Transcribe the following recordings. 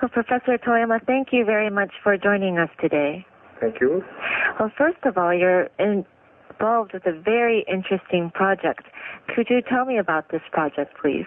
Well, Professor Toyama, thank you very much for joining us today. Thank you. Well, first of all, you're involved with a very interesting project. Could you tell me about this project, please?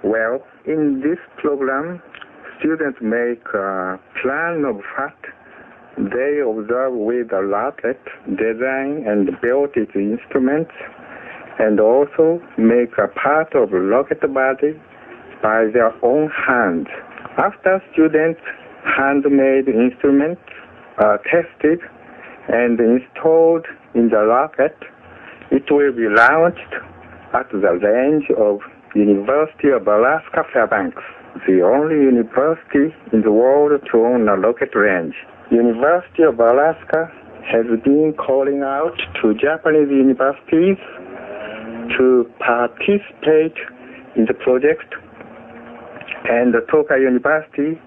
Well, in this program, students make a plan of what they observe with a rocket, design and build its instruments, and also make a part of rocket body by their own hands. After students' handmade instruments are tested and installed in the rocket, it will be launched at the range of University of Alaska Fairbanks, the only university in the world to own a rocket range. University of Alaska has been calling out to Japanese universities to participate in the project, and Tokai University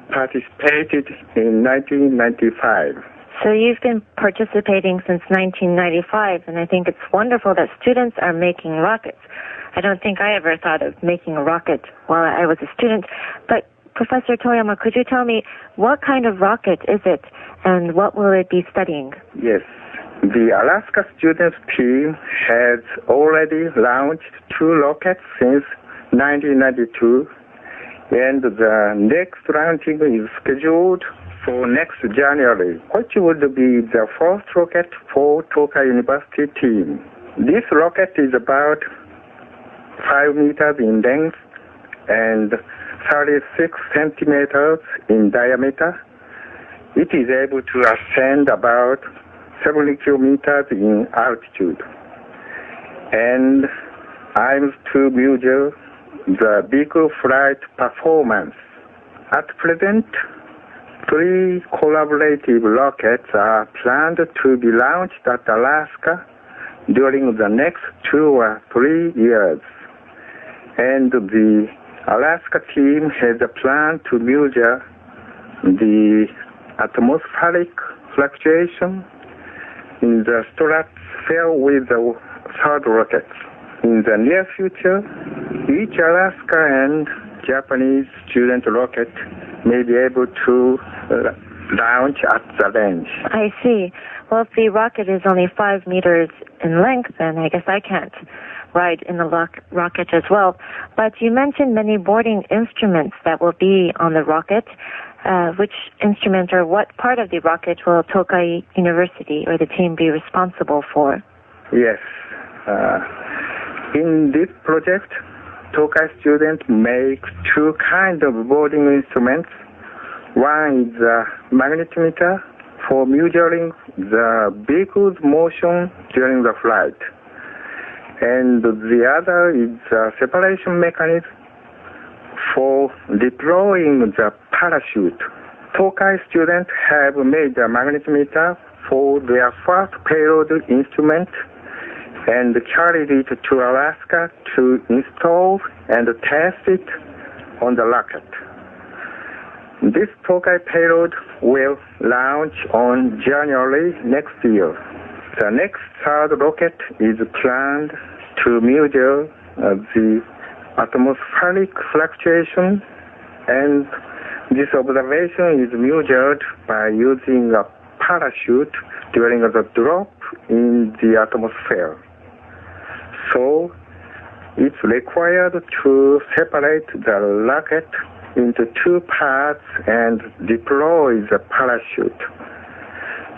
participated in 1995. So you've been participating since 1995, and I think it's wonderful that students are making rockets. I don't think I ever thought of making a rocket while I was a student. But Professor Toyama, could you tell me what kind of rocket is it, and what will it be studying? Yes. The Alaska students team has already launched 2 rockets since 1992, and the next launching is scheduled for next January, which would be the first rocket for Tokai University team. This rocket is about 5 meters in length and 36 centimeters in diameter. It is able to ascend about 70 kilometers in altitude. And aims to measure the vehicle flight performance. At present, 3 collaborative rockets are planned to be launched at Alaska during the next 2 or 3 years. And the Alaska team has a plan to measure the atmospheric fluctuation in the stratosphere with the 3rd rocket. In the near future, each Alaska and Japanese student rocket may be able to launch at the range. I see. Well, if the rocket is only 5 meters in length, then I guess I can't ride in the rocket as well. But you mentioned many boarding instruments that will be on the rocket. Which instrument or what part of the rocket will Tokai University or the team be responsible for? Yes. In this project, Tokai students make 2 kinds of boarding instruments. One is a magnetometer for measuring the vehicle's motion during the flight. And the other is a separation mechanism for deploying the parachute. Tokai students have made a magnetometer for their first payload instrument and carried it to Alaska to install and test it on the rocket. This Tokai payload will launch on January next year. The next 3rd rocket is planned to measure the atmospheric fluctuation, and this observation is measured by using a parachute during the drop in the atmosphere. So it's required to separate the rocket into 2 parts and deploy the parachute.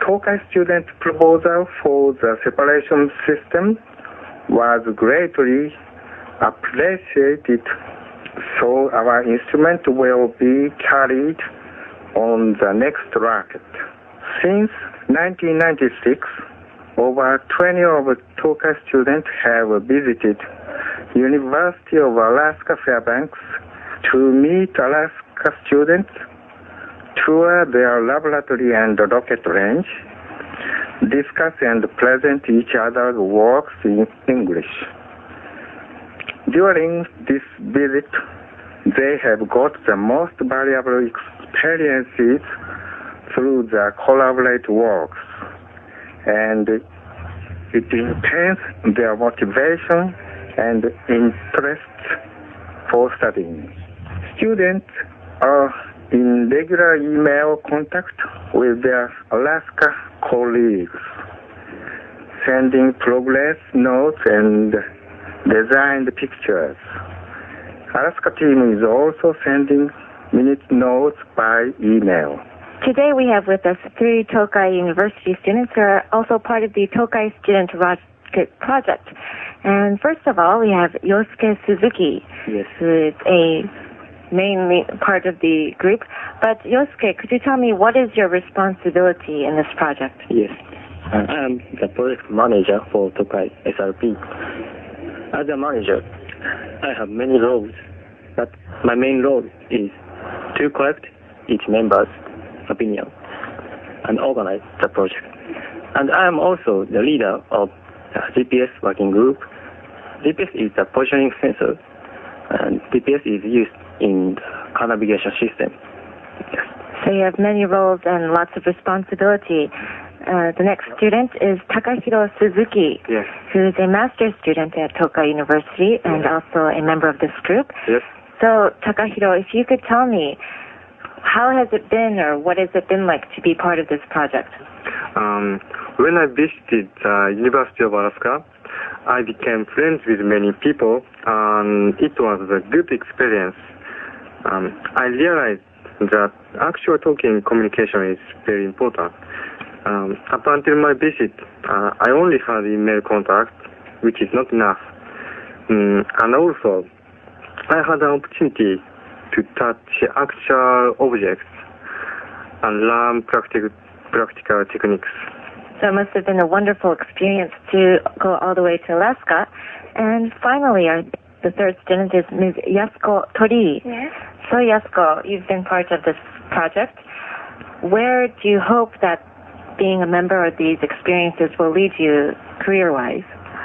Tokai student proposal for the separation system was greatly appreciated, so our instrument will be carried on the next rocket. Since 1996, over 20 of Tokai students have visited University of Alaska Fairbanks to meet Alaska students, tour their laboratory and rocket range, discuss and present each other's works in English. During this visit, they have got the most valuable experiences through the collaborative works, and it enhances their motivation and interest for studying. Students are in regular email contact with their Alaska colleagues, sending progress notes and designed pictures. Alaska team is also sending minute notes by email. Today we have with us 3 Tokai University students who are also part of the Tokai Student Rocket Project. And first of all, we have Yosuke Suzuki, Yes. who is a mainly part of the group. But Yosuke, could you tell me what is your responsibility in this project? Yes. I am the project manager for Tokai SRP. As a manager, I have many roles, but my main role is to collect each member's opinion and organize the project. And I am also the leader of the GPS working group. GPS is the positioning sensor, and GPS is used in the car navigation system. Yes. So you have many roles and lots of responsibility. The next student is Takahiro Suzuki, Yes. who is a master's student at Tokai University and also a member of this group. Yes. So, Takahiro, if you could tell me, how has it been or what has it been like to be part of this project? When I visited the University of Alaska, I became friends with many people, and it was a good experience. I realized that actual talking communication is very important. Up until my visit, I only had email contact, which is not enough. And also, I had an opportunity to touch actual objects and learn practical techniques. So it must have been a wonderful experience to go all the way to Alaska. And finally, the third student is Ms. Yasuko Tori. Yes. So Yasuko, you've been part of this project. Where do you hope that being a member of these experiences will lead you career-wise?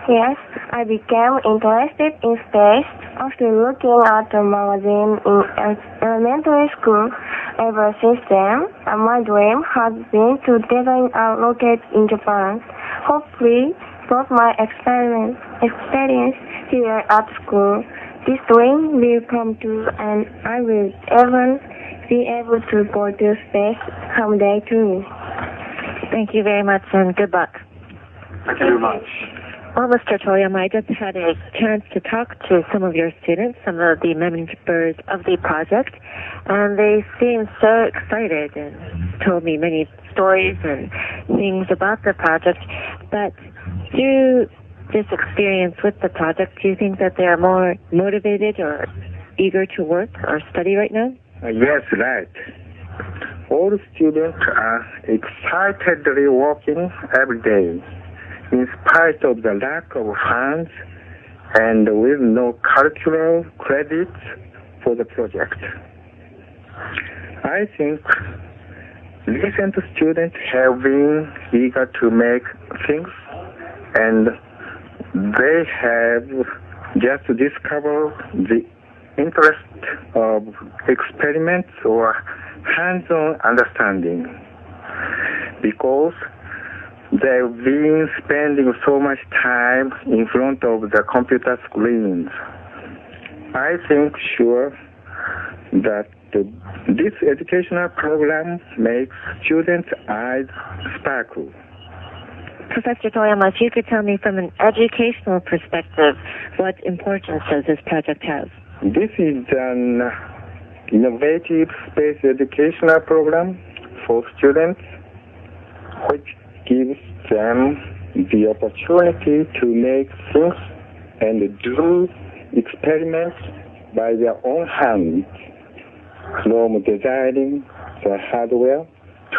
Yes, I became interested in space after looking at a magazine in elementary school. Ever since then, my dream has been to design a rocket in Japan. Hopefully, through my experience here at school, this dream will come true and I will even be able to go to space someday too. Thank you very much and good luck. Thank you very much. Well, Mr. Toyama, I just had a chance to talk to some of your students, some of the members of the project, and they seemed so excited and told me many stories and things about the project. But through this experience with the project, do you think that they are more motivated or eager to work or study right now? Yes, right. All students are excitedly working every day, in spite of the lack of funds and with no curricular credits for the project. I think recent students have been eager to make things, and they have just discovered the interest of experiments or hands-on understanding, because they've been spending so much time in front of the computer screens. I think sure that this educational program makes students' eyes sparkle. Professor Toyama, if you could tell me from an educational perspective, what importance does this project have? This is an innovative space educational program for students which gives them the opportunity to make things and do experiments by their own hands, from designing the hardware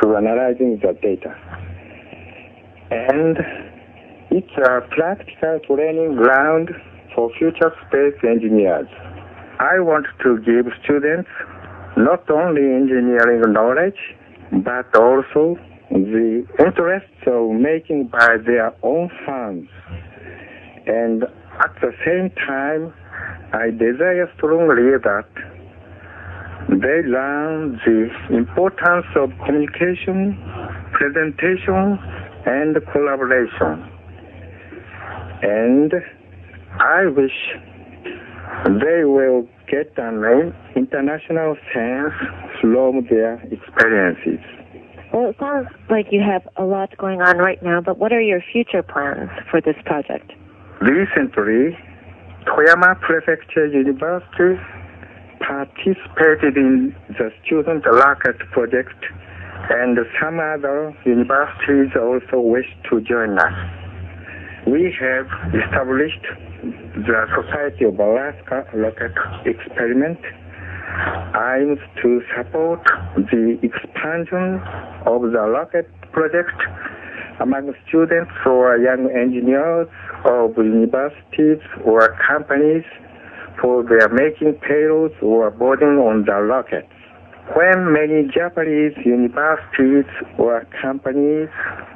to analyzing the data. And it's a practical training ground for future space engineers. I want to give students not only engineering knowledge, but also the interests of making by their own hands. And at the same time, I desire strongly that they learn the importance of communication, presentation, and collaboration. And I wish they will get an international sense roam their experiences. Well, it sounds like you have a lot going on right now, but what are your future plans for this project? Recently, Toyama Prefecture University participated in the Student Rocket Project, and some other universities also wish to join us. We have established the Society of Alaska Rocket Experiment, aims to support the expansion of the rocket project among students or young engineers of universities or companies for their making payloads or boarding on the rockets. When many Japanese universities or companies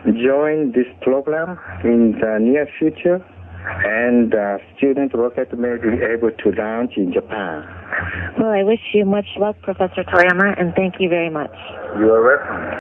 join this program in the near future, and student rocket may be able to launch in Japan. Well, I wish you much luck, Professor Toyama, and thank you very much. You are welcome.